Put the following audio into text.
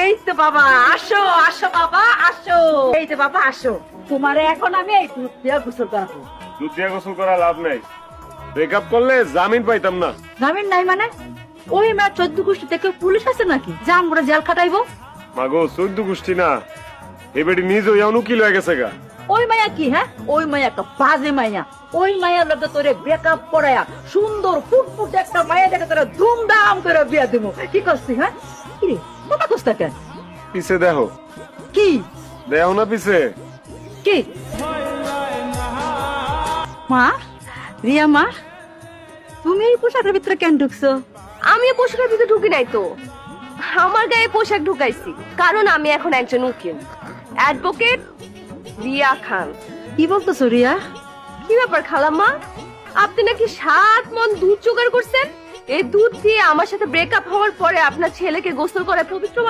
এই তো বাবা, আসো আসো বাবা, আসো। এই তো বাবা, আসো। তোমারে এখন আমি এই দুধ দিয়ে গোসল করাবো। দুধ দিয়া গোসল করা লাভ নেই, ব্রেকআপ করলে জামিন পাইতাম না। জামিন নাই মানে? ওই মা 14 গোষ্ঠী থেকে পুলিশ আছে নাকি যা আমরা জেল খাটাইবো? মাগো 14 গোষ্ঠী না, এবারে নিজ হইয়া উকিল হয়ে গেছে গা। ওই মায়া কি? হ্যাঁ, ওই মায়া একটা বাজে মায়া। ওই মায়ের লগে তোরে ব্রেকআপ করায়া সুন্দর ফুটফুট একটা মায়া দেখে তোরা ধুমধাম করে বিয়া দেবো। কি করছিস? হ্যাঁ, কি রে কথা কস না কেন? পিছে দেখো। কি দেখো না পিছে। কি মা, রিয়া মা, তুমি এই পোশাকের ভিতরে কেন ঢুকছো? আমি এই পোশাকের ভিতরে ঢুকি নাই তো, আমার গায়ে পোশাক ঢুকাইছি কারণ আমি এখন একজন উকিল, অ্যাডভোকেট রিয়া খান। কি বলতেছো রিয়া? কি ব্যাপার খালাম্মা, আপনি নাকি 7 মণ দুধ জোগাড় করছেন? এই দুধ দিয়ে আমার সাথে ব্রেকআপ হওয়ার পরে আপনার ছেলেকে গোসল করে পবিত্র